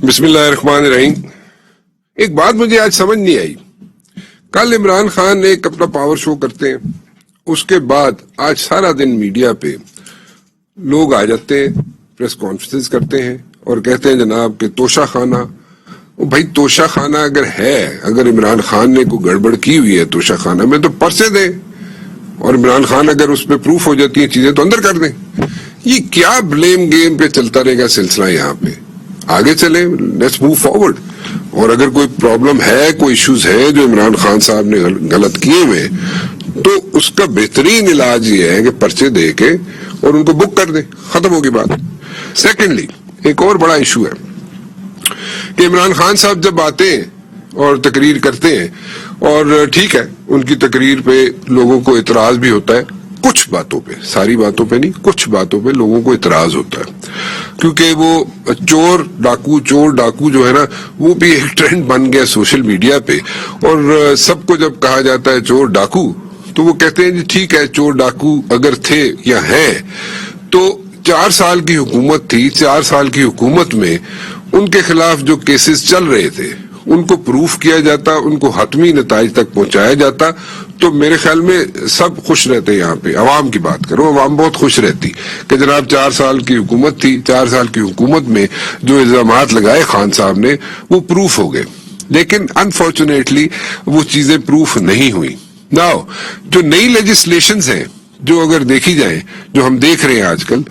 بسم اللہ الرحمن الرحیم. ایک بات مجھے آج سمجھ نہیں آئی. کل عمران خان ایک اپنا پاور شو کرتے ہیں, اس کے بعد آج سارا دن میڈیا پہ لوگ آ جاتے ہیں, پریس کانفرنس کرتے ہیں اور کہتے ہیں جناب کہ توشہ خانہ. بھائی توشہ خانہ اگر ہے, اگر عمران خان نے کوئی گڑبڑ کی ہوئی ہے توشہ خانہ میں تو پرچے دیں, اور عمران خان اگر اس پہ پروف ہو جاتی ہیں چیزیں تو اندر کر دیں. یہ کیا بلیم گیم پہ چلتا رہے گا سلسلہ؟ یہاں پہ آگے چلیں, لیٹس موو فارورڈ. اور اگر کوئی پرابلم ہے, کوئی ایشوز ہے جو عمران خان صاحب نے غلط کیے ہوئے, تو اس کا بہترین علاج یہ ہے کہ پرچے دے کے اور ان کو بک کر دیں, ختم ہوگی بات. سیکنڈلی ایک اور بڑا ایشو ہے کہ عمران خان صاحب جب آتے ہیں اور تقریر کرتے ہیں, اور ٹھیک ہے ان کی تقریر پہ لوگوں کو اعتراض بھی ہوتا ہے, کچھ باتوں پہ, ساری باتوں پہ نہیں, کچھ باتوں پہ لوگوں کو اعتراض ہوتا ہے, کیونکہ وہ چور ڈاکو جو ہے نا, وہ بھی ایک ٹرینڈ بن گیا سوشل میڈیا پہ. اور سب کو جب کہا جاتا ہے چور ڈاکو تو وہ کہتے ہیں جی ٹھیک ہے چور ڈاکو اگر تھے یا ہیں تو 4 سال کی حکومت تھی, 4 سال کی حکومت میں ان کے خلاف جو کیسز چل رہے تھے ان کو پروف کیا جاتا, ان کو حتمی نتائج تک پہنچایا جاتا, تو میرے خیال میں سب خوش رہتے. یہاں پہ عوام کی بات کرو, عوام بہت خوش رہتی کہ جناب 4 سال کی حکومت تھی, 4 سال کی حکومت میں جو الزامات لگائے خان صاحب نے وہ پروف ہو گئے. لیکن انفارچونیٹلی وہ چیزیں پروف نہیں ہوئی. ناؤ جو نئی لیجسلیشنز ہیں جو اگر دیکھی جائیں, جو ہم دیکھ رہے ہیں آج کل,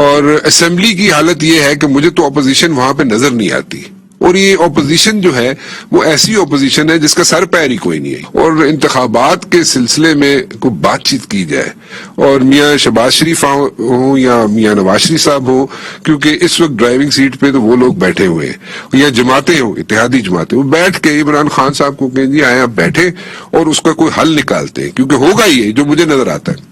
اور اسمبلی کی حالت یہ ہے کہ مجھے تو اپوزیشن وہاں پہ نظر نہیں آتی, اور یہ اپوزیشن جو ہے وہ ایسی اپوزیشن ہے جس کا سر پیر ہی کوئی نہیں ہے. اور انتخابات کے سلسلے میں کوئی بات چیت کی جائے, اور میاں شہباز شریف ہوں یا میاں نواز شریف صاحب ہوں, کیونکہ اس وقت ڈرائیونگ سیٹ پہ تو وہ لوگ بیٹھے ہوئے ہیں, یا جماعتیں ہوں, اتحادی جماعتیں, وہ بیٹھ کے عمران خان صاحب کو کہیں جی آئے آپ بیٹھے اور اس کا کوئی حل نکالتے ہیں. کیونکہ ہوگا یہ جو مجھے نظر آتا ہے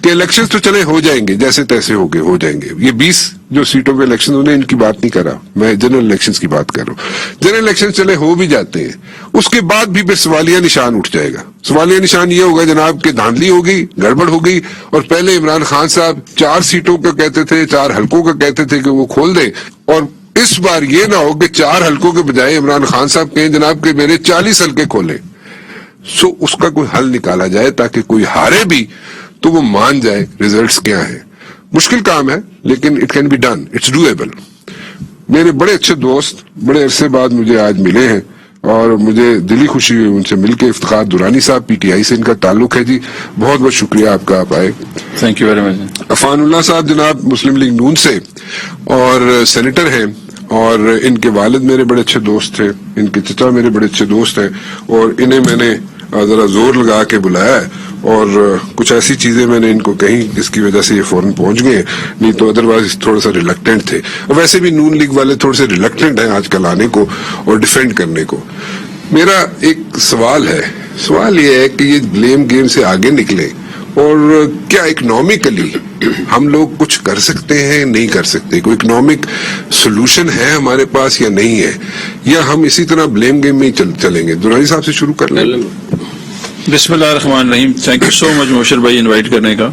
کہ الیکشن تو چلے ہو جائیں گے, جیسے تیسے ہو جائیں گے. یہ 20 جو سیٹوں پہ الیکشن ہونے, ان کی بات نہیں کر رہا میں, جنرل الیکشنز کی بات کر رہا ہوں. جنرل الیکشن چلے ہو بھی جاتے ہیں, اس کے بعد بھی پھر سوالیہ نشان اٹھ جائے گا. سوالیہ نشان یہ ہوگا جناب کہ دھاندلی ہوگی, گڑبڑ ہوگی, اور پہلے عمران خان صاحب 4 سیٹوں کا کہتے تھے, 4 حلقوں کا کہتے تھے کہ وہ کھول دیں, اور اس بار یہ نہ ہو کہ 4 حلقوں کے بجائے عمران خان صاحب کہیں جناب کہ میرے 40 حلقے کھولیں. سو اس کا کوئی حل نکالا جائے تاکہ کوئی ہارے بھی تو وہ مان جائے ریزلٹس کیا ہیں. مشکل کام ہے لیکن it can be done, it's doable. میرے بڑے اچھے دوست بڑے عرصے بعد مجھے آج ملے ہیں, اور مجھے دلی خوشی ہوئی ان سے مل کے. افتخار دورانی صاحب پی ٹی آئی سے ان کا تعلق ہے جی, بہت بہت شکریہ آپ کا, آپ آئے. Thank you very much. Affan Ullah صاحب جناب مسلم لیگ نون سے اور سینیٹر ہیں, اور ان کے والد میرے بڑے اچھے دوست تھے, ان کے چچا میرے بڑے اچھے دوست ہیں, اور انہیں میں نے ذرا زور لگا کے بلایا ہے, اور کچھ ایسی چیزیں میں نے ان کو کہیں جس کی وجہ سے یہ فوراً پہنچ گئے, نہیں تو ادروائز تھوڑا سا ریلکٹنٹ تھے. اور ویسے بھی نون لیگ والے تھوڑے سے ریلکٹنٹ ہیں آج کل آنے کو اور ڈیفینڈ کرنے کو. میرا ایک سوال ہے, سوال یہ ہے کہ یہ بلیم گیم سے آگے نکلیں, اور کیا اکنامکلی ہم لوگ کچھ کر سکتے ہیں, نہیں کر سکتے, کوئی اکنامک سولوشن ہے ہمارے پاس یا نہیں ہے, یا ہم اسی طرح بلیم گیم میں ہی چلیں گے؟ دورانی صاحب سے شروع کر لیں. بسم اللہ الرحمن الرحیم. تھینک یو سو مچ موشر بھائی انوائٹ کرنے کا.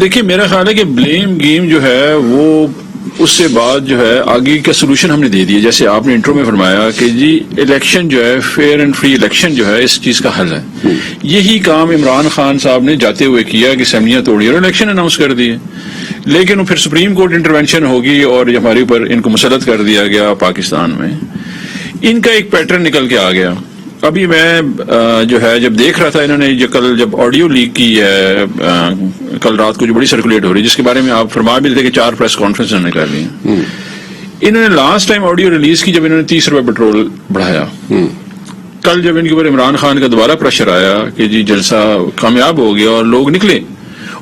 دیکھیے میرا خیال ہے کہ بلیم گیم جو ہے وہ اس سے بعد جو ہے آگے کا سولوشن ہم نے دے دیا. جیسے آپ نے انٹرو میں فرمایا کہ جی الیکشن جو ہے, فیئر اینڈ فری الیکشن جو ہے, اس چیز کا حل ہے. یہی کام عمران خان صاحب نے جاتے ہوئے کیا کہ اسمبلیاں توڑی اور الیکشن اناؤنس کر دیے. لیکن پھر سپریم کورٹ انٹروینشن ہوگی اور ہمارے اوپر ان کو مسلط کر دیا گیا پاکستان میں. ان کا ایک پیٹرن نکل کے آ گیا. ابھی میں جو ہے جب دیکھ رہا تھا, انہوں نے کل جب آڈیو لیک کی ہے کل رات کو جو بڑی سرکولیٹ ہو رہی ہے, جس کے بارے میں آپ فرما بھی تھے کہ 4 پریس کانفرنس انہوں نے کر لی. انہوں نے لاسٹ ٹائم آڈیو ریلیز کی جب انہوں نے 30 روپے پیٹرول بڑھایا. کل جب ان کے اوپر عمران خان کا دوبارہ پریشر آیا کہ جی جلسہ کامیاب ہو گیا اور لوگ نکلے,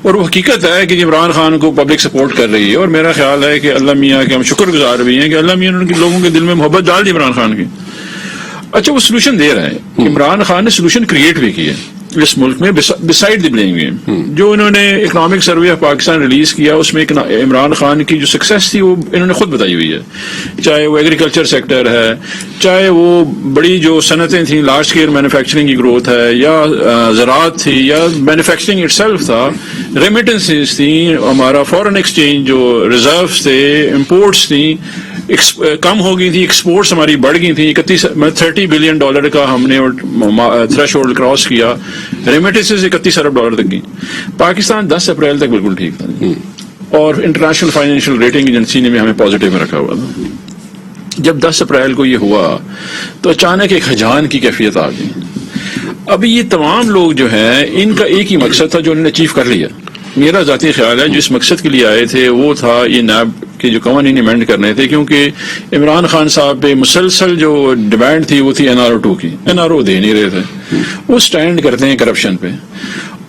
اور وہ حقیقت ہے کہ عمران خان کو پبلک سپورٹ کر رہی ہے, اور میرا خیال ہے کہ اللہ میاں کے ہم شکر گزار بھی ہیں کہ اللہ میاں نے لوگوں کے دل میں محبت ڈال دی عمران خان کی. اچھا وہ سولوشن دے رہے ہیں, عمران خان نے سولوشن کریٹ بھی کیا اس ملک میں بسائڈ دی بلیم گیم. جو انہوں نے economic survey of Pakistan release کیا, اس میں عمران خان کی جو سکسیس تھی وہ انہوں نے خود بتائی ہوئی ہے. چاہے وہ ایگریکلچر سیکٹر ہے, چاہے وہ بڑی جو صنعتیں تھیں, لارج اسکیل مینوفیکچرنگ کی گروتھ ہے, یا زراعت تھی, یا مینوفیکچرنگ اٹ سیلف تھا, ریمیٹنسز تھیں, ہمارا فارن ایکسچینج جو ریزروز تھے, امپورٹس تھیں, کم ہو گئی تھی، ایکسپورٹس ہماری بڑھ گئی تھیں، 30 بلین ڈالر کا ہم نے تھریش ہولڈ کراس کیا، ریمیٹنسز 31 ارب ڈالر تک گئی. پاکستان 10 اپریل تک بالکل ٹھیک تھا اور انٹرنیشنل فائنینشیل ریٹنگ ایجنسی نے بھی ہمیں پازیٹیو میں رکھا ہوا تھا. جب 10 اپریل کو یہ ہوا تو اچانک ایک ہجان کی کیفیت آ گئی. ابھی یہ تمام لوگ جو ہیں ان کا ایک ہی مقصد تھا جو انہوں نے اچیو کر لیا. میرا ذاتی خیال ہے جو اس مقصد کے لیے آئے تھے وہ تھا یہ نیب کے جو قوانین امینڈ کرنے تھے، کیونکہ عمران خان صاحب پہ مسلسل جو ڈیمانڈ تھی وہ تھی NRO 2 کی. NRO دے نہیں رہے تھے، وہ سٹینڈ کرتے ہیں کرپشن پہ.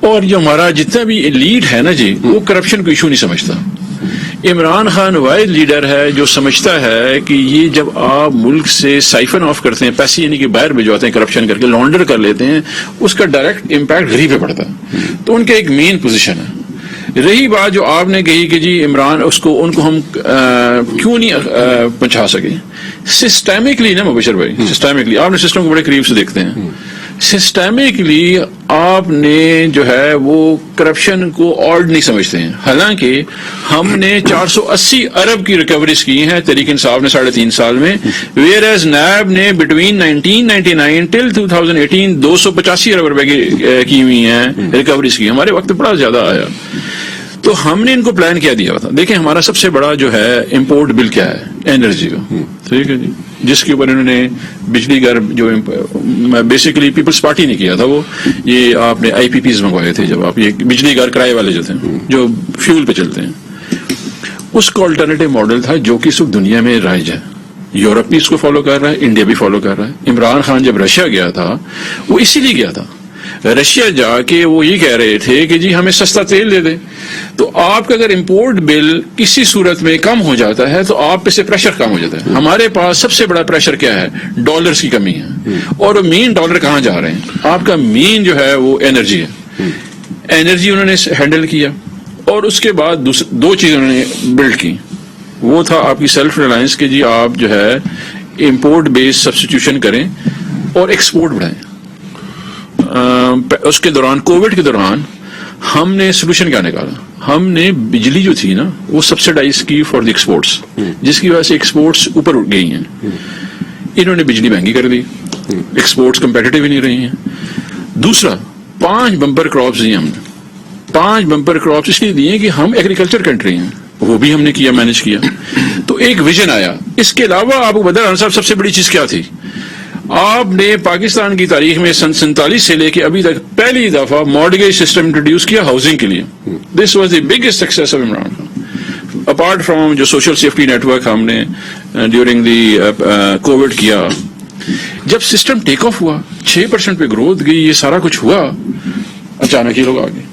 اور جو ہمارا جتنا بھی لیڈ ہے نا جی، وہ کرپشن کو ایشو نہیں سمجھتا. عمران خان واحد لیڈر ہے جو سمجھتا ہے کہ یہ جب آپ ملک سے سائفن آف کرتے ہیں، پیسے یعنی کہ باہر بھجواتے ہیں کرپشن کر کے، لانڈر کر لیتے ہیں، اس کا ڈائریکٹ امپیکٹ غریب پہ پڑتا ہے. تو ان کا ایک مین پوزیشن ہے. رہی بات جو آپ نے کہی کہ جی عمران ان کو ہم کیوں نہیں پہنچا سکے، سسٹیمکلی نا مبشر بھائی، سسٹیمکلی آپ نے سسٹم کو بڑے قریب سے دیکھتے ہیں. سسٹیمکلی آپ نے جو ہے وہ کرپشن کو آڈ نہیں سمجھتے ہیں. حالانکہ ہم نے 480 ارب کی ریکوریز کی ہیں تحریک انصاف نے 3.5 سال میں، ویئر ایز نیب نے بٹوین 1999 ٹل 2018 285 ارب روپے کی ہوئی ہیں ریکوریز کی. ہمارے وقت بڑا زیادہ آیا تو ہم نے ان کو پلان کیا دیا تھا. دیکھیں ہمارا سب سے بڑا جو ہے امپورٹ بل کیا ہے، انرجی کا، ٹھیک ہے جی، جس کے اوپر انہوں نے بجلی گھر جو بیسیکلی پیپلز پارٹی نے کیا تھا، وہ یہ آپ نے IPPs منگوائے تھے جب آپ یہ بجلی گھر کرائے والے جو تھے جو فیول پہ چلتے ہیں، اس کا آلٹرنیٹو ماڈل تھا جو کہ اس وقت دنیا میں رائج ہے. یورپ بھی اس کو فالو کر رہا ہے، انڈیا بھی فالو کر رہا ہے. عمران خان جب رشیا گیا تھا وہ اسی لیے گیا تھا. رشیا جا کے وہ یہ کہہ رہے تھے کہ جی ہمیں سستا تیل دے دیں. تو آپ کا اگر امپورٹ بل کسی صورت میں کم ہو جاتا ہے تو آپ پہ سے پریشر کم ہو جاتا ہے. ہمارے پاس سب سے بڑا پریشر کیا ہے، ڈالرز کی کمی ہے. اور مین ڈالر کہاں جا رہے ہیں، آپ کا مین جو ہے وہ انرجی ہے. انرجی انہوں نے ہینڈل کیا اور اس کے بعد دو چیزیں انہوں نے بلڈ کی. وہ تھا آپ کی سیلف ریلائنس کہ جی آپ جو ہے امپورٹ بیس سبسٹیٹیوشن کریں اور ایکسپورٹ بڑھائیں. اس کے دوران کووڈ کے دوران ہم نے سولوشن کیا نکالا، ہم نے بجلی جو تھی نا وہ سبسڈائز کی فار دی ایکسپورٹس، جس کی وجہ سے ایکسپورٹس اوپر اٹھ گئی ہیں. انہوں نے بجلی مہنگی کر دی، ایکسپورٹس کمپیٹیٹیو ہی نہیں رہی ہیں. دوسرا 5 بمپر کراپس دیے ہم نے. 5 بمپر کراپس اس لیے دیے کہ ہم ایگریکلچر کنٹری ہیں، وہ بھی ہم نے کیا، مینج کیا. تو ایک ویژن آیا. اس کے علاوہ آپ کو بدر خان صاحب سب سے بڑی چیز کیا تھی، آپ نے پاکستان کی تاریخ میں سن 47 سے لے کے ابھی تک پہلی دفعہ مارگیج سسٹم انٹروڈیوس کیا ہاؤسنگ کے لیے. This was the biggest success of Imran Khan, apart from جو سوشل سیفٹی نیٹ ورک ہم نے ڈیورنگ دی کووڈ کیا. جب سسٹم ٹیک آف ہوا 6% پہ گروتھ گئی، یہ سارا کچھ ہوا، اچانک ہی لوگ آ گئے.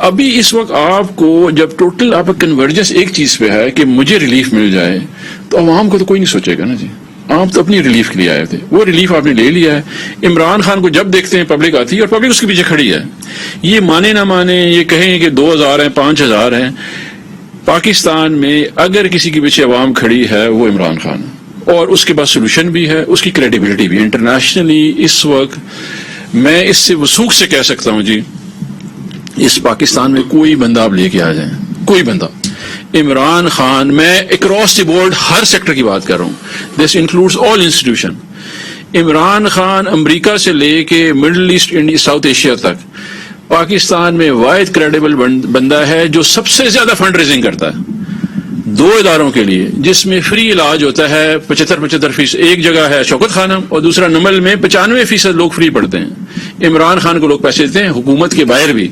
ابھی اس وقت آپ کو جب ٹوٹل آپ کا کنورجنس ایک چیز پہ ہے کہ مجھے ریلیف مل جائے، تو عوام کو تو کوئی نہیں سوچے گا نا جی. آپ تو اپنی ریلیف کے لیے آئے تھے، وہ ریلیف آپ نے لے لیا ہے. عمران خان کو جب دیکھتے ہیں پبلک آتی ہے اور پبلک اس کے پیچھے کھڑی ہے. یہ مانے نہ مانے، یہ کہیں کہ 2000 ہیں 5000 ہیں، پاکستان میں اگر کسی کے پیچھے عوام کھڑی ہے وہ عمران خان ہے. اور اس کے بعد سولوشن بھی ہے، اس کی کریڈیبلٹی بھی. انٹرنیشنلی اس وقت میں اس سے وثوق سے کہہ سکتا ہوں جی، اس پاکستان میں کوئی بندہ آپ لے کے آ جائیں، کوئی بندہ، عمران خان، میں اکراس دی بورڈ ہر سیکٹر کی بات کر رہا ہوں، this includes all institution. Imran Khan امریکہ سے لے کے middle east, India, South Asia تک پاکستان میں واحد کریڈیبل بندہ ہے جو سب سے زیادہ فنڈ ریزنگ کرتا ہے 2 اداروں کے لیے، جس میں فری علاج ہوتا ہے 75%. ایک جگہ ہے شوکت خانم اور دوسرا نمل میں 95% لوگ فری پڑھتے ہیں. عمران خان کو لوگ پیسے دیتے ہیں، حکومت کے باہر بھی.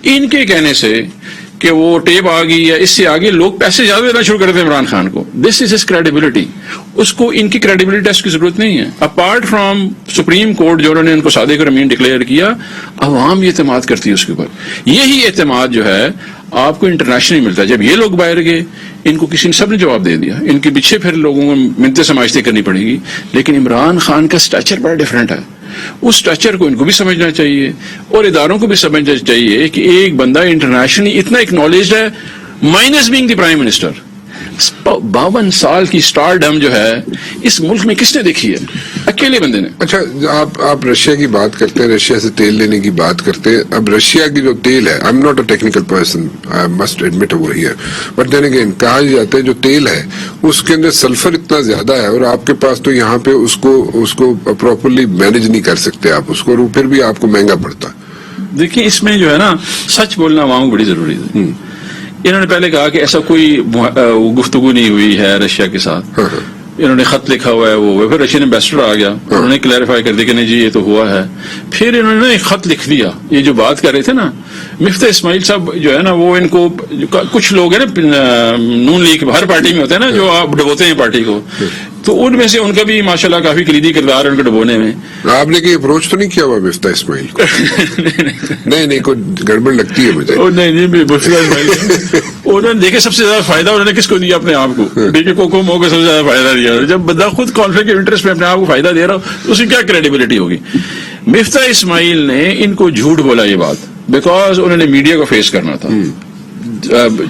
ان کے کہنے سے کہ وہ ٹیپ آ گئی یا اس سے آگے لوگ پیسے زیادہ دینا شروع کرتے ہیں عمران خان کو. دس از ہز کریڈیبلٹی. اس کو ان کی کریڈیبلٹی ٹیسٹ کی ضرورت نہیں ہے. اپارٹ فرام سپریم کورٹ جو انہوں نے ان کو صادق اور امین ڈکلیئر کیا، عوام یہ اعتماد کرتی ہے اس کے اوپر. یہی اعتماد جو ہے آپ کو انٹرنیشنلی ملتا ہے. جب یہ لوگ باہر گئے، ان کو کسی نے سب نے جواب دے دیا. ان کے پیچھے پھر لوگوں کو منتیں سماجتیں کرنی پڑے گی. لیکن عمران خان کا سٹیچر بڑا ڈفرینٹ ہے. اس سٹیچر کو ان کو بھی سمجھنا چاہیے اور اداروں کو بھی سمجھنا چاہیے کہ ایک بندہ انٹرنیشنلی اتنا اکنالجڈ ہے، minus being the prime minister. 52 سال کی سٹار ڈم جو ہے اس ملک میں کس نے دیکھی ہے؟ اکیلے بندے نے. اچھا آپ رشیا کی بات کرتے ہیں, رشیا سے تیل لینے کی بات کرتے ہیں. اب رشیا کی جو تیل ہے, I am not a technical person, I must admit over here, but then again کہا جاتا ہے جو تیل ہے اس کے اندر سلفر اتنا زیادہ ہے اور آپ کے پاس تو یہاں پہ اس کو پراپرلی مینج نہیں کر سکتے آپ اس کو, اور پھر بھی آپ کو مہنگا پڑتا. دیکھیں اس میں جو ہے نا سچ بولنا عوام کو بڑی ضروری ہے. انہوں نے پہلے کہا کہ ایسا کوئی گفتگو نہیں ہوئی ہے رشیا کے ساتھ, انہوں نے خط لکھا ہوا ہے وہ, پھر رشین ایمبیسڈر آ گیا, انہوں نے کلیریفائی کر دیا کہ نہیں جی یہ تو ہوا ہے. پھر انہوں نے ایک خط لکھ دیا, یہ جو بات کر رہے تھے نا مفتاح اسماعیل صاحب جو ہے نا, وہ ان کو کچھ لوگ ہیں نا نون لیگ ہر پارٹی میں ہوتے ہیں نا جو آپ ڈبوتے ہیں پارٹی کو, تو ان میں سے ان کا بھی ماشاءاللہ کافی کلیدی کردار ہے ان کو ڈبونے میں. آپ نے کوئی اپروچ تو نہیں کیا ہوا مفتاح اسماعیل کو؟ نہیں کوئی گڑبڑ لگتی ہے مجھے. نہیں مفتاح اسماعیل انہوں نے دیکھے سب سے زیادہ فائدہ انہوں نے کس کو دیا؟ اپنے آپ کو. دیکھیے کوکو مو کو سب سے زیادہ فائدہ دیا. جب بندہ خود کانفلکٹ انٹرسٹ میں اپنے آپ کو فائدہ دے رہا ہو اس کی کیا کریڈیبلٹی ہوگی؟ مفتاح اسماعیل نے ان کو جھوٹ بولا یہ بات, بیکاز انہوں نے میڈیا کو فیس کرنا تھا.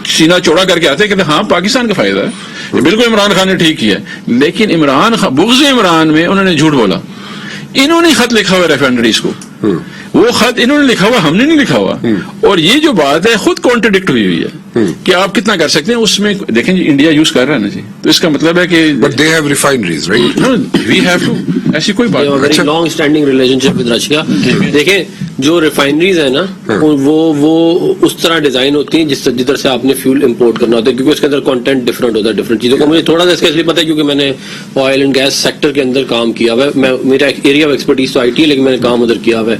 سینہ چوڑا کر کے آتے کہ ہاں پاکستان کا فائدہ ہے, بالکل عمران خان نے ٹھیک کیا, لیکن عمران خان بغض عمران میں انہوں نے جھوٹ بولا. انہوں نے خط لکھا ہوا ریفائنریز کو, وہ خط انہوں نے لکھا ہوا, ہم نے نہیں لکھا ہوا. اور یہ جو بات ہے خود کانٹرڈکٹ ہوئی ہے کہ آپ کتنا کر سکتے ہیں. اس میں دیکھیں جی انڈیا یوز کر رہا ہے نا جی, تو اس کا مطلب ہے کہ but they have refineries right, we have to, ایسی کوئی بات very long standing relationship with Russia. دیکھیں جو ریفائنریز ہیں نا وہ اس طرح ڈیزائن ہوتی ہیں جدھر سے آپ نے فیول امپورٹ کرنا ہوتا ہے, کیونکہ اس کے اندر کانٹینٹ ڈفرنٹ ہوتا ہے ڈفرنٹ چیزوں کا. مجھے تھوڑا سا اس کا اس لیے پتا ہے کیونکہ میں نے آئل اینڈ گیس سیکٹر کے اندر کام کیا ہوا ہے. میرا ایریا آف ایکسپرٹیز تو آئی ٹی ہے, لیکن میں نے کام ادھر کیا ہوا ہے.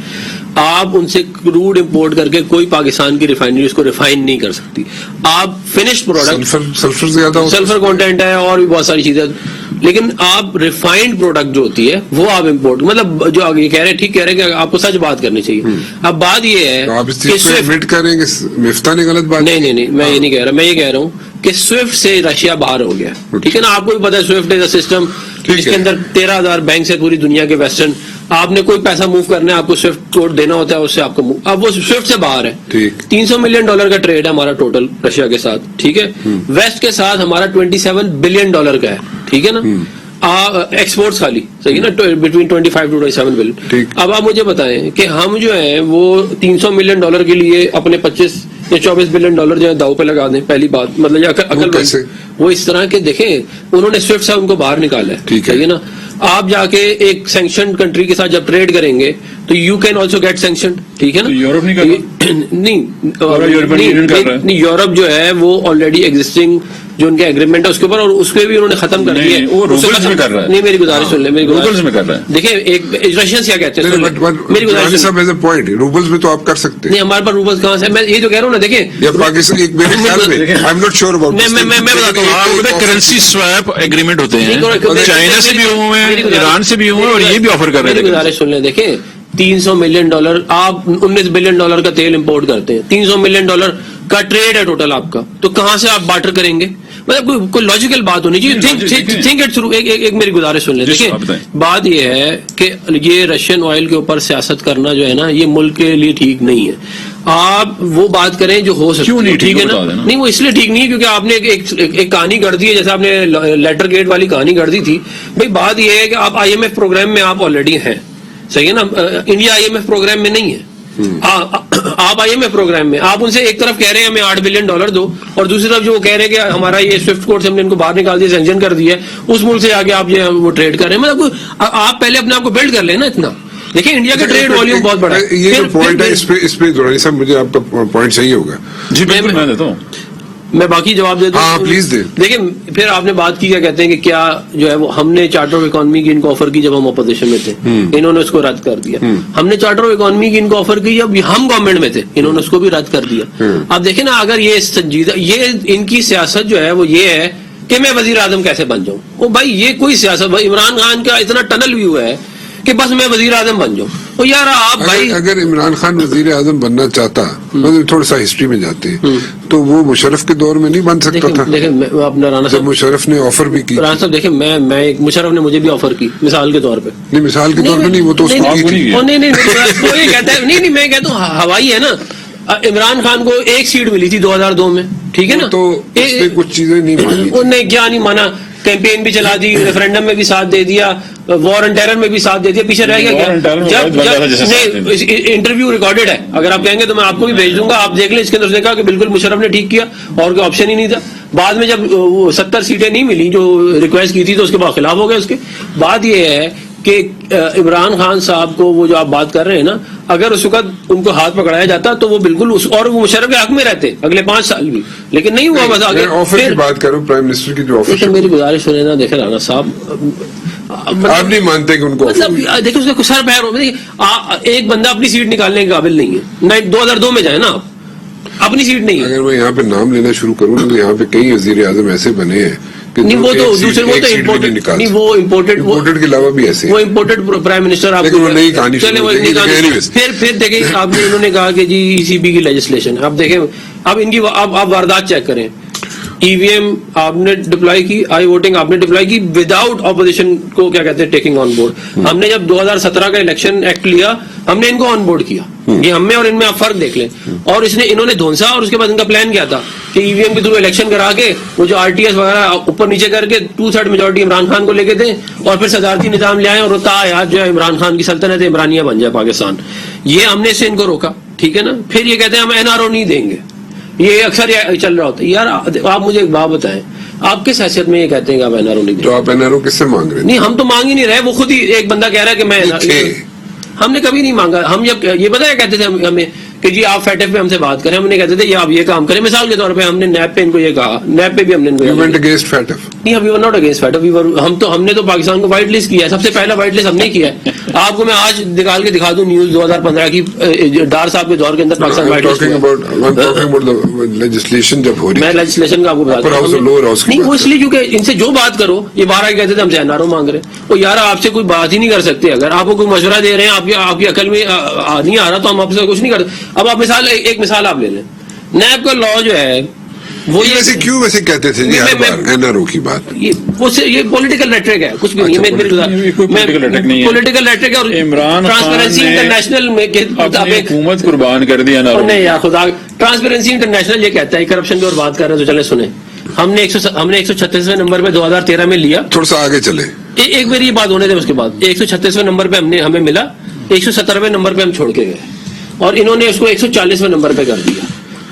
آپ ان سے کروڈ امپورٹ کر کے کوئی پاکستان کی ریفائنری اس کو ریفائن نہیں کر سکتی. آپ فنشڈ پروڈکٹ, سلفر کانٹینٹ ہے اور بھی بہت ساری چیزیں, لیکن آپ ریفائنڈ پروڈکٹ جو ہوتی ہے وہ آپ امپورٹ, مطلب جو آگے کہہ رہے ہیں ٹھیک کہہ رہے ہیں کہ آپ کو سچ بات کرنی چاہیے. اب بات یہ ہے مفتاح نے غلط بات نہیں میں یہ نہیں کہہ رہا, میں یہ کہہ رہا ہوں کہ سوئفٹ سے رشیا باہر ہو گیا, ٹھیک ہے نا. آپ کو بھی پتا ہے سوئفٹ از اے سسٹم جس کے اندر 13,000 بینک سے پوری دنیا کے ویسٹرن, آپ نے کوئی پیسہ موو کرنا ہے آپ کو سوئفٹ کوڈ دینا ہوتا ہے, اس سے آپ کو اب وہ سوئفٹ سے باہر ہے. $300 ملین کا ٹریڈ ہے ہمارا ٹوٹل رشیا کے ساتھ, ٹھیک ہے. ویسٹ کے ساتھ ہمارا $27 بلین کا ہے, ٹھیک ہے نا. ایکسپورٹس خالی صحیح ہے نا, بٹوین 25 to 27 بلین. اب آپ مجھے بتائیں کہ ہم جو ہیں وہ $300 ملین کے لیے اپنے 25 یا 24 بلین جو ہے داؤ پہ لگا دیں. پہلی بات مطلب وہ اس طرح کے دیکھیں انہوں نے سوئفٹ سے ان کو باہر نکالا ہے, ٹھیک ہے نا. آپ جا کے ایک سینکشن کنٹری کے ساتھ جب ٹریڈ کریں گے تو you can also get sanction, ٹھیک ہے نا. یورپ نہیں, یورپ جو ہے وہ آلریڈی ایگزسٹنگ جو ان کے ایگریمنٹ ہے اس کے اوپر, اور اس کو بھی انہوں نے ختم کر دیا. نہیں میری گزارش سن لیں, دیکھیں ایک رشین کیا کہتے ہیں, میری گزارش روبلز میں تو آپ کر سکتے نہیں, ہمارے پاس روبلز کہاں سے, میں یہ جو کہہ رہا ہوں نا. دیکھیں کرنسی سویپ ایگریمنٹ ہوتے ہیں, چائنا سے بھی ہوئے ہیں, ایران سے بھی ہوئے ہیں, اور یہ بھی آفر کر رہے ہیں. میری گزارش سن لیں, دیکھیں $300 ملین, آپ $19 بلین کا تیل امپورٹ کرتے ہیں, $300 ملین کا ٹریڈ ہے ٹوٹل آپ کا, تو کہاں سے آپ بارٹر کریں گے؟ مطلب کوئی لاجیکل بات ہونی چاہیے. Think it through. ایک میری گزارش سن لیں, دیکھیں بات یہ ہے کہ یہ رشین آئل کے اوپر سیاست کرنا جو ہے نا یہ ملک کے لیے ٹھیک نہیں ہے. آپ وہ بات کریں جو ہو سکتی ہے, ٹھیک ہے نا. نہیں وہ اس لیے ٹھیک نہیں ہے کیونکہ آپ نے ایک کہانی گڑھ دی ہے, جیسے آپ نے لیٹر گیٹ والی کہانی گڑھ دی تھی. بھائی بات یہ ہے کہ آپ IMF پروگرام میں آپ آلریڈی ہیں, صحیح ہے نا. انڈیا IMF پروگرام میں نہیں ہے, آپ IMF پروگرام میں. آپ ان سے ایک طرف کہہ رہے ہیں ہمیں $8 بلین دو, اور دوسری طرف جو وہ کہہ رہے ہیں کہ ہمارا یہ سوئفٹ کوڈ سے ہم نے ان کو باہر نکال دیا, سینکشن کر دیا ہے, اس ملک سے آگے آپ وہ ٹریڈ کر رہے ہیں. مطلب آپ پہلے اپنے آپ کو بلڈ کر لیں نا اتنا. دیکھیں انڈیا کا ٹریڈ والیوم بہت بڑا ہے. یہ جو پوائنٹ ہے اس پہ دورانی صاحب مجھے آپ کا پوائنٹ صحیح ہوگا. جی بالکل میں دیتا ہوں, میں باقی جواب دے دوں. ہاں پلیز دیں. دیکھیں پھر آپ نے بات کی کیا کہتے ہیں کہ کیا جو ہے وہ ہم نے چارٹر آف اکانومی کی ان کو آفر کی جب ہم اپوزیشن میں تھے, انہوں نے اس کو رد کر دیا. ہم نے چارٹر آف اکانومی کی ان کو آفر کی جب ہم گورنمنٹ میں تھے, انہوں نے اس کو بھی رد کر دیا. آپ دیکھیں نا, اگر یہ سنجیدہ, یہ ان کی سیاست جو ہے وہ یہ ہے کہ میں وزیر اعظم کیسے بن جاؤں. وہ بھائی یہ کوئی سیاست, عمران خان کا اتنا ٹنل ویو ہے کہ بس میں وزیر اعظم بن جاؤں. تو یار آپ بھائی اگر عمران خان وزیر اعظم بننا چاہتا, تھوڑا سا ہسٹری میں جاتے ہیں تو وہ مشرف کے دور میں نہیں بن سکتا تھا. دیکھیں اپنا رانا صاحب, مشرف نے آفر بھی کی. رانا صاحب دیکھیں میں مشرف نے مجھے بھی آفر کی مثال کے طور پہ. نہیں مثال کے طور پہ نہیں, وہ تو اس کو کی تھی. نہیں میں کہتا ہوں ہوائی ہے نا. عمران خان کو 1 سیٹ ملی تھی 2002 میں, ٹھیک ہے نا, تو اس نے کچھ چیزیں نہیں مانی. انہوں نے کیا نہیں مانا, کیمپین بھی چلا دی, ریفرینڈم میں بھی ساتھ دے دیا, وار اینڈ ٹیرر میں بھی ساتھ دے دیا, پیچھے رہ گیا کیا؟ جب انٹرویو ریکارڈیڈ ہے, اگر آپ کہیں گے تو میں آپ کو بھی بھیج دوں گا, آپ دیکھ لیں. اس کے اندر اس نے کہا کہ بالکل مشرف نے ٹھیک کیا اور کوئی آپشن ہی نہیں تھا. بعد میں جب 70 سیٹیں نہیں ملی جو ریکویسٹ کی تھی تو اس کے بعد خلاف ہو گیا. اس کے بعد یہ ہے کہ عمران خان صاحب کو وہ جو آپ بات کر رہے ہیں نا, اگر اس وقت ان کو ہاتھ پکڑایا جاتا تو وہ بالکل اور وہ مشرف کے حق میں رہتے اگلے 5 سال بھی, لیکن نہیں ہوا. بس آگے آفر کی بات کروں, پرائم منسٹر کی جو آفر, میری گزارش سنیں نا, دیکھیں رانا صاحب, آپ نہیں مانتے کہ ان کو مطلب دیکھیں اس کا سر پیر ہو, ایک بندہ اپنی سیٹ نکالنے کے قابل نہیں ہے. 2002 میں جائیں نا آپ, اپنی سیٹ نہیں ہے. اگر میں یہاں پہ نام لینا شروع کروں تو یہاں پہ کئی وزیر اعظم ایسے بنے ہیں کہ نہیں, وہ تو دوسرے, وہ تو امپورٹڈ کے علاوہ بھی ایسے, وہ امپورٹڈ پرائم منسٹر آپ لیکن وہ نئی کہانی. پھر دیکھیں آپ نے, انہوں نے کہا کہ جی ای سی بی کی لیجسلیشن, آپ دیکھیں اب ان کی آپ واردات چیک کریں. ای وی ایم آپ نے ڈپلائی کی, آئی ووٹنگ آپ نے ڈپلائی کی وداؤٹ اپوزیشن کو کیا کہتے ہیں ٹیکنگ آن بورڈ. ہم نے جب 2017 کا الیکشن ایکٹ لیا, ہم نے ان کو آن بورڈ کیا. یہ ہم میں اور ان میں آپ فرق دیکھ لیں. اور انہوں نے دھونسا, اور اس کے بعد ان کا پلان کیا تھا کہ ای وی ایم کے تھرو الیکشن کرا کے وہ جو آر ٹی ایس وغیرہ اوپر نیچے کر کے 2/3 میجورٹی عمران خان کو لے کے دیں اور پھر صدارتی نظام لے آئیں اور تاحیات جو ہے عمران خان کی سلطنت عمرانیہ بن جائے پاکستان. یہ ہم نے اس سے ان کو روکا, ٹھیک ہے نا. پھر یہ کہتے ہیں ہم این آر او نہیں دیں گے, یہ اکثر چل رہا ہوتا ہے. یار آپ مجھے ایک بات بتائیں, آپ کس حیثیت میں یہ کہتے ہیں کہ آپ این آر او نہیں دیں؟ تو آپ این آر او کس سے مانگ رہے ہیں؟ نہیں, ہم تو مانگ ہی نہیں رہے, وہ خود ہی ایک بندہ کہہ رہا ہے کہ میں, ہم نے کبھی نہیں مانگا. ہم جب یہ بتایا کہتے تھے ہمیں کہ جی آپ فیٹف پہ ہم سے بات کریں, ہم نے کہتے تھے یہ آپ یہ کام کریں. مثال کے طور پہ ہم نے نیب پہ ان کو یہ کہا, نیب پہ بھی ہم نے ہم نے تو پاکستان کو وائٹ لسٹ کیا ہے, سب سے پہلا وائٹ لسٹ ہم نے کیا ہے. آپ کو میں آج نکال کے دکھا دوں نیوز 2015 کی, ڈار صاحب کے دور کے اندر پاکستان وائٹ لسٹ. میں لیجسلیشن کا آپ کو بتا دوں, نہیں وہ اس لیے کیونکہ ان سے جو بات کرو یہ 12 کہتے تھے ہم سے این آر او مانگ رہے ہیں. وہ یار آپ سے کوئی بات ہی نہیں کر سکتے, اگر آپ کو کوئی مشورہ دے رہے ہیں آپ کی عقل میں نہیں آ رہا تو ہم آپ سے کچھ نہیں کرتے. اب آپ ایک مثال آپ لے لیں, نیب کا لا جو ہے وہ کیوں ویسے کہتے تھے این آر او کی بات, یہ پولیٹیکل ریٹرک ہے, کچھ بھی نہیں. پولیٹیکل ریٹرک ہے, اور ٹرانسپیرنسی انٹرنیشنل میں حکومت قربان کر دیا نا. نہیں یار خدا, ٹرانسپیرنسی انٹرنیشنل یہ کہتا ہے کرپشن کی اور بات کر رہے ہیں تو چلے سنیں. ہم نے 136ویں نمبر پہ 2013 میں لیا, تھوڑا سا آگے چلے, ایک بار یہ بات ہونے دے. اس کے بعد 136ویں نمبر پہ ہمیں ملا, 117ویں نمبر پہ ہم چھوڑ کے گئے, اور انہوں نے اس کو 140ویں نمبر پہ کر دیا.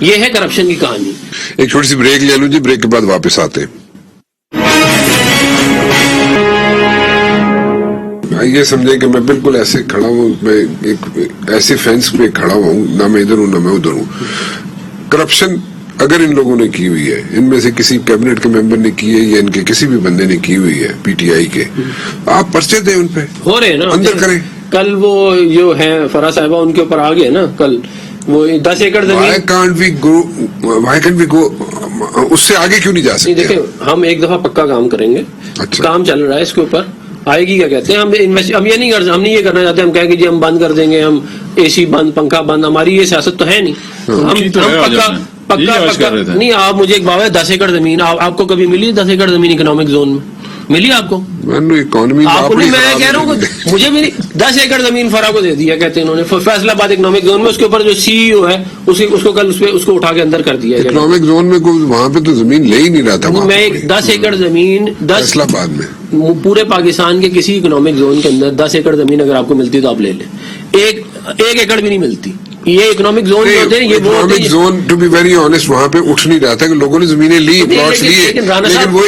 یہ ہے کرپشن کی کہانی. ایک چھوٹی سی بریک لے لوں جی, بریک کے بعد واپس آتے ہیں. یہ سمجھیں کہ میں بالکل ایسے کھڑا ہوں, میں ایک ایسے فینس پہ کھڑا ہوں, نہ میں ادھر ہوں نہ میں ادھر ہوں. کرپشن اگر ان لوگوں نے کی ہوئی ہے, ان میں سے کسی کیبنٹ کے ممبر نے کی ہے یا ان کے کسی بھی بندے نے کی ہوئی ہے پی ٹی آئی کے, آپ پرچے دیں ان پہ, ہو رہے ہیں نا, اندر کریں. کل وہ جو ہیں فرا صاحبہ ان کے اوپر آ گئے نا کل, وہ 10 ایکڑ زمین, Why can't we go اس سے آگے کیوں نہیں جا سکتے؟ دیکھیں ہم ایک دفعہ پکا کام کریں گے, کام چل رہا ہے اس کے اوپر, آئے گی کیا کہتے ہیں, ہم یہ نہیں ہم نہیں یہ کرنا چاہتے, ہم کہیں کہ جی ہم بند کر دیں گے, ہم اے سی بند, پنکھا بند, ہماری یہ سیاست تو ہے نہیں. ہم پکا نہیں. آپ مجھے ایک بات ہے, 10 ایکڑ زمین آپ کو کبھی ملی 10 ایکڑ زمین اکنامک زون میں ملی آپ کو؟ اکانومی میں کہہ رہا ہوں مجھے میری 10 ایکڑ زمین فرا کو دے دیا کہتے ہیں انہوں نے فیصلہ آباد اکنامک زون میں, اس کے اوپر جو سی ای او ہے اس کو کل اس کو اٹھا کے اندر کر دیا. اکنامک زون میں وہاں پہ تو زمین لے ہی نہیں رہا تھا. میں 10 ایکڑ زمین فیصلہ آباد میں پورے پاکستان کے کسی اکنامک زون کے اندر 10 ایکڑ زمین اگر آپ کو ملتی تو آپ لے لیں, ایک ایکڑ بھی نہیں ملتی. یہ اکنامک زون جو ہوتے ہیں, یہ economic zone to be very honest وہاں پہ اٹھ نہیں رہا تھا کہ لوگوں نے زمینیں لی, پلاٹس لیے, لیکن وہ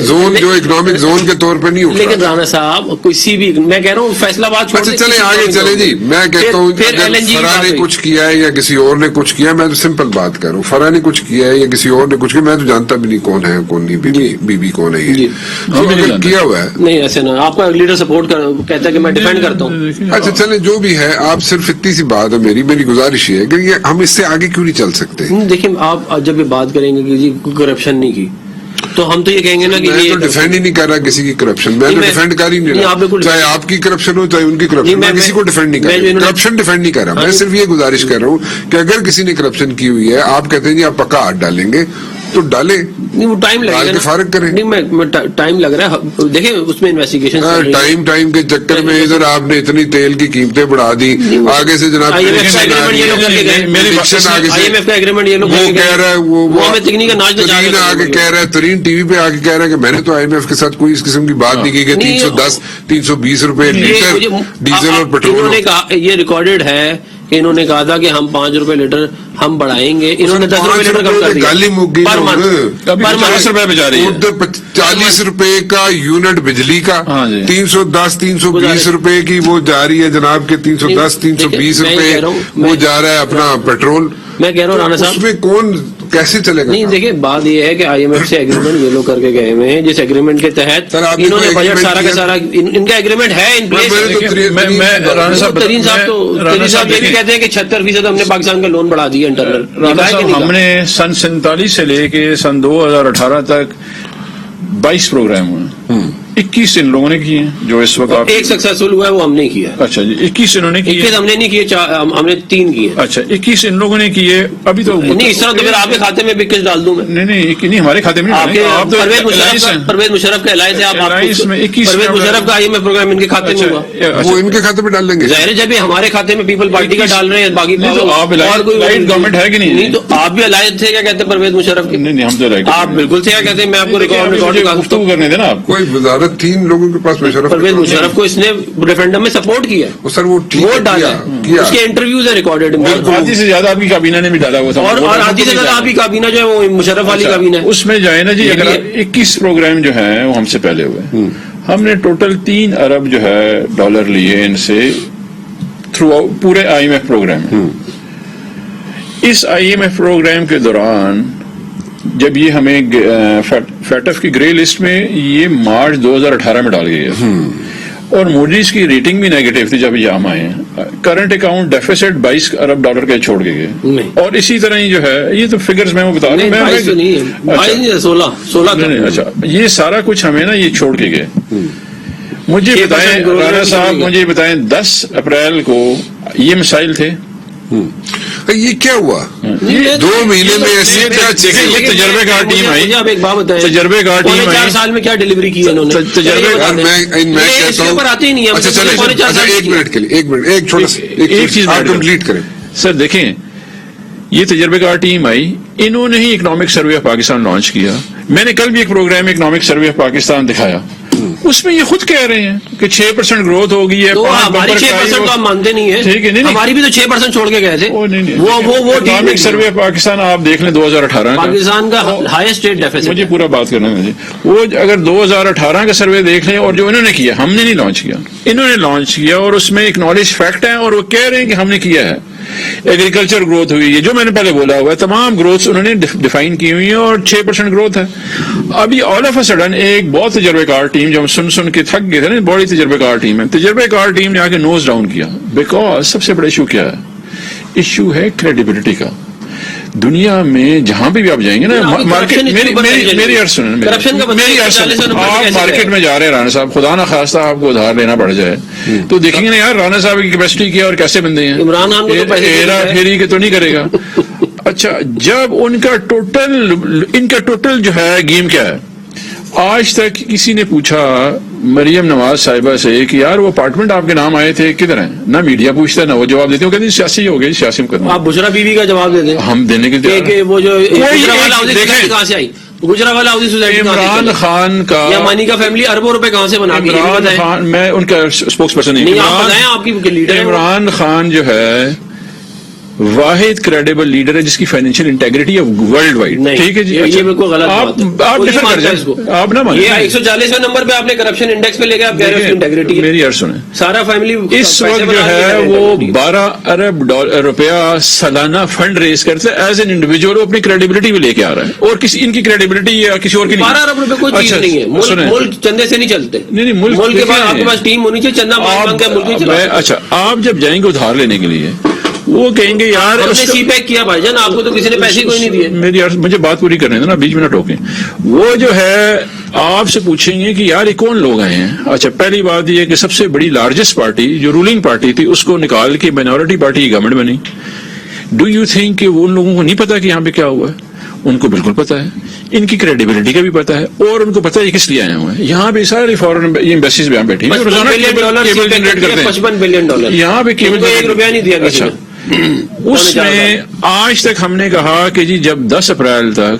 زون جو اکنامک زون کے طور پہ نہیں اٹھ رہا. لیکن رانا صاحب کسی بھی, میں کہہ رہا ہوں فیصلہ آباد چھوڑ دیں, چلے آگے چلے جی. میں کہتا ہوں فرا نے کچھ کیا ہے یا کسی اور نے کچھ کیا, میں تو سمپل بات کر رہا ہوں, فرا نے کچھ کیا ہے یا کسی اور نے کچھ کیا, میں تو جانتا بھی نہیں کون ہے کون نہیں, بی بی کون ہے, یہ کیا ہوا ہے. نہیں ایسے نا, آپ کا لیڈر سپورٹ کہتا ہے کہ میں ڈیفینڈ کرتا ہوں. اچھا چلے جو بھی ہے, آپ صرف اتنی سی بات ہے, میری گزارش یہ ہے کہ ہم اس سے آگے کیوں نہیں چل سکتے. دیکھیں آپ جب یہ بات کریں گے کہ جی کرپشن نہیں کی, تو ہم تو یہ کہیں گے نا کہ میں تو ڈیفینڈ ہی نہیں کر رہا کسی کی کرپشن, میں تو ڈیفینڈ کر ہی نہیں رہا, چاہے آپ کی کرپشن ہو چاہے ان کی کرپشن, میں کسی کو ڈیفینڈ نہیں کر رہا, کرپشن ڈیفینڈ نہیں کر رہا. میں صرف یہ گزارش کر رہا ہوں کہ اگر کسی نے کرپشن کی ہوئی ہے, آپ کہتے ہیں جی آپ پکا ہاتھ ڈالیں گے, تو ڈالے, نہیں وہ ٹائم لگے ڈال گا کے فارغ کریں. نہیں میں ٹائم لگ رہا ہے, دیکھیں اس میں انویسٹیگیشن ٹائم کے چکر میں ادھر آپ نے اتنی تیل کی قیمتیں بڑھا دی, آگے سے جناب IMF کا ایگریمنٹ یہ لوگ وہ کہہ رہا ہے, وہ ہمیں تکنیک کا ناچ نچا ترین آگے کہہ رہا ہے, ترین ٹی وی پہ آگے کہہ رہا ہے کہ میں نے تو IMF کے ساتھ کوئی اس قسم کی بات نہیں کی کہ 310 320 روپے لیٹر ڈیزل اور پیٹرول. یہ ریکارڈڈ ہے کہ انہوں نے کہا تھا کہ ہم 5 روپے لیٹر ہم بڑھائیں گے, انہوں نے 10 روپے لیٹر کم کر دیا گالی مک گئی, پر منتھ 50 روپے بجا رہی ہے, 40 روپے کا یونٹ بجلی کا, 310 320 روپے کی وہ جا رہی ہے جناب کے 310 320 روپے وہ جا رہا ہے اپنا پیٹرول. میں کہہ رہا ہوں رانا صاحب اس میں کون کیسے چلے گا؟ نہیں دیکھیں بات یہ ہے کہ IMF سے ایگریمنٹ یہ لوگ کر کے گئے ہوئے ہیں, جس ایگریمنٹ کے تحت انہوں نے بجٹ سارا کا سارا ان کا ایگریمنٹ ہے ان پلیس. رانا صاحب ترین صاحب یہ بھی کہتے ہیں کہ 76% ہم نے پاکستان کا لون بڑھا دیا انٹرنل. ہم نے سن 47 سے لے کے سن 2018 تک 22 پروگرام ہوئے, 21 ان لوگوں نے کیے ہیں جو اس وقت ایک سکسیسفل ہوا ہے وہ ہم نے کیا. اچھا جی 21 انہوں نے کیے, 21 ہم نے نہیں کیے, ہم نے 3 کیے. اچھا 21 ان لوگوں نے کیے. ابھی تو نہیں اس طرح تو پھر آپ کے کھاتے میں 21 ڈال دوں میں. نہیں ہمارے کھاتے میں آپ پرویز مشرف کا الائنس ہے, آپ پرویز مشرف کا IMF پروگرام ان کے کھاتے میں ہوا, وہ ان کے کھاتے میں ڈال دیں گے. ظاہر ہے جب ہمارے کھاتے میں پیپل پارٹی کا ڈال رہے ہیں, باقی اور کوئی گورنمنٹ ہے کہ نہیں تو آپ بھی الائنس تھے کیا کہتے ہیں پرویز مشرف کے؟ نہیں ہم تو آپ بالکل تھے کیا کہتے ہیں, میں آپ کو ریکارڈ گفتگو کرنے دینا. آپ کوئی وزارت تھی ان لوگوں کے پاس پرویز مشرف کو اس نے ریفرنڈم میں سپورٹ کیا, سر وہ ووٹ ڈالا, اس کے انٹرویوز ہیں ریکارڈیڈ, آدھی سے زیادہ آپ کی کابینہ نے بھی ڈالا ہوا, اور آدھی سے زیادہ آپ کی کابینہ جو ہے وہ مشرف والی کابینہ ہے. اس میں جو ہے نا جی 21 پروگرام جو ہیں وہ ہم سے پہلے ہوئے, ہم نے ٹوٹل 3 ارب جو ہے ڈالر لیے ان سے تھرو پورے IMF پروگرام. اس IMF پروگرام کے دوران جب یہ ہمیں فیٹف کی گرے لسٹ میں یہ مارچ 2018 میں ڈال گئی ہے, اور موڈیز کی ریٹنگ بھی نیگیٹو تھی جب یہ ہم آئے ہیں. کرنٹ اکاؤنٹ ڈیفیسٹ 22 ارب ڈالر کے چھوڑ کے گئے, اور اسی طرح ہی جو ہے یہ تو فگرز میں وہ بتا رہا ہوں, اچھا یہ سارا کچھ ہمیں نا یہ چھوڑ کے گئے. مجھے بتائیں رانا صاحب, مجھے بتائیں 10 اپریل کو یہ مسائل تھے, یہ کیا ہوا 2 مہینے میں ایسی یہ تجربے کار ٹیم آئی, آپ ایک بات بتائیں, تجربے کار ٹیم 4 سال میں کیا ڈیلیوری کی ہے انہوں نے, تجربے کار میں کہتا ہوں. آتے ہی نہیں. اچھا 1 منٹ کے لیے, 1 منٹ, ایک چھوٹا سا ایک چیز کمپلیٹ کریں سر. دیکھیں یہ تجربے کار ٹیم آئی, انہوں نے ہی economic survey of Pakistan launch کیا. میں نے کل بھی ایک programme economic survey of Pakistan دکھایا, اس میں یہ خود کہہ رہے ہیں کہ 6% گروتھ ہوگی ہے. ہماری 6% تو آپ مانتے نہیں ہیں, ٹھیک ہے, ہماری بھی تو 6% چھوڑ کے گئے تھے. وہ اکنامک سروے آف پاکستان آپ دیکھ لیں 2018 پاکستان کا ہائیسٹ اسٹیٹ ڈیفیسٹ. مجھے پورا بات کرنا ہے, وہ اگر 2018 کا سروے دیکھ لیں, اور جو انہوں نے کیا, ہم نے نہیں لانچ کیا, انہوں نے لانچ کیا, اور اس میں ایک نالج فیکٹ ہے, اور وہ کہہ رہے ہیں کہ ہم نے کیا ہے. ایگریکلچر گروتھ ہوئی ہے, جو میں نے پہلے بولا ہوا ہے, تمام گروتھ انہوں نے ڈیفائن کی ہوئی ہیں, اور 6% گروتھ ہے. ابھی آل آف اے سڈن ایک بہت تجربے کار ٹیم, جو ہم سن کے تھک گئے تھے نا, بڑی تجربے کار ٹیم ہے, تجربے کار ٹیم نے آ کے نوز ڈاؤن کیا. بیکاز سب سے بڑا ایشو کیا ہے, ایشو ہے کریڈیبلٹی کا. دنیا میں جہاں بھی آپ جائیں گے نا, مارکیٹ, میری عرض سنیں, آپ مارکیٹ میں جا رہے ہیں رانا صاحب, خدا نہ خواستہ آپ کو ادھار لینا پڑ جائے, تو دیکھیں گے نا یار رانا صاحب کی کیپیسٹی کیا اور کیسے بندے ہیں, عمران خان کو ہیرا پھیری کے تو نہیں کرے گا. اچھا جب ان کا ٹوٹل جو ہے گیم کیا ہے, آج تک کسی نے پوچھا مریم نواز صاحبہ سے کہ یار وہ اپارٹمنٹ آپ کے نام آئے تھے کدھر ہیں, نہ میڈیا پوچھتا ہے نہ وہ جواب دیتے ہیں, کہتے ہیں سیاسی ہو گئے, سیاسی مقدمہ. آپ بشرا بیوی کا جواب دے دیں, ہم دینے کے لیے وہ جو کہاں سے آئی, گجرا والا عمران خان کا, یا مانی کا فیملی اربوں روپے کہاں سے بنا, عمران خان, میں ان کا اسپوکس پرسن نہیں, آپ کی لیڈر. عمران خان جو ہے واحد کریڈیبل لیڈر ہے جس کی فائنینشیل انٹیگریٹی ہے ورلڈ وائڈ. ٹھیک ہے جی, یہ بالکل غلط بات ہے, آپ ڈیفر کر جائیں, آپ نہ مانیں. یہ 140ویں نمبر پہ آپ نے کرپشن انڈیکس پہ لے کے آپ کہہ رہے ہیں انٹیگریٹی. میری عرض سنیں, سارا فیملی اس وقت جو ہے وہ 12 ارب روپیہ سالانہ فنڈ ریز کرتے ہیں ایز این انڈیویجول, اپنی کریڈیبلٹی بھی لے کے آ رہا ہے, اور کسی ان کی کریڈیبلٹی یا کسی اور کی نہیں. 12 ارب روپے کوئی چیز نہیں ہے, ملک چندے سے نہیں چلتے. نہیں ملک کے بعد آپ کے پاس ٹیم ہونی چاہیے, چندہ مانگ کے ملک نہیں چلتا. اچھا آپ جب جائیں گے ادھار لینے کے لیے, وہ کہیں گے یار ہم نے سی پیک کیا بھائی جان, آپ کو تو کسی نے پیسے کوئی نہیں دیے. میری مجھے بات پوری کرنے دیں نا, بیچ میں نہ ٹوکیں. وہ جو ہے آپ سے پوچھیں گے کہ یار یہ کون لوگ آئے ہیں. اچھا پہلی بات یہ کہ سب سے بڑی لارجسٹ پارٹی جو رولنگ پارٹی تھی اس کو نکال کے مائنورٹی پارٹی کی گورنمنٹ بنی. ڈو یو تھنک کہ وہ ان لوگوں کو نہیں پتا کہ یہاں پہ کیا ہوا ہے؟ ان کو بالکل پتا ہے, ان کی کریڈیبلٹی کا بھی پتا ہے, اور ان کو پتا ہے کس لیے آئے ہوئے ہیں. یہاں پہ سارے فارن ایمبیسیز یہاں بیٹھی ہیں, روزانہ کیبل جنریٹ کرتے ہیں. $55 بلین یہاں پہ کیبل $1 نہیں دیا. اچھا, اس میں آج تک ہم نے کہا کہ جی جب 10 اپریل تک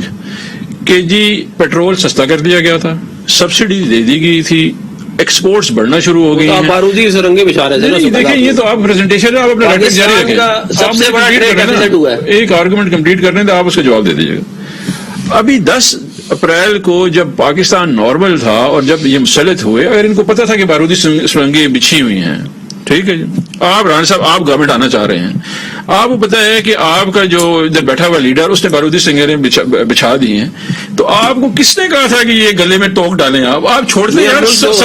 کہ جی پیٹرول سستا کر دیا گیا تھا, سبسڈی دے دی گئی تھی, ایکسپورٹس بڑھنا شروع ہو گئی ہیں. بارودی سرنگے بچھا رہے تھے. دیکھیں یہ تو آپ پریزنٹیشن ہے, آپ اپنا ریکارڈ جاری رکھیں. سب سے بڑا ٹریڈ ڈیفیسٹ ہوا ہے. ایک آرگومنٹ کمپلیٹ کرنے تو آپ اس کا جواب دے دیجیے گا. ابھی 10 اپریل کو جب پاکستان نارمل تھا اور جب یہ مسلط ہوئے, اگر ان کو پتا تھا کہ بارودی سرنگیں بچھی ہوئی ہیں, ٹھیک ہے جی, آپ رانا صاحب آپ گورنمنٹ آنا چاہ رہے ہیں, آپ کو پتا ہے کہ آپ کا جو ادھر بیٹھا ہوا لیڈر اس نے بارودی سنگریں بچھا دی ہیں, تو آپ کو کس نے کہا تھا کہ یہ گلے میں ٹوک ڈالیں؟ آپ چھوڑتے ہیں.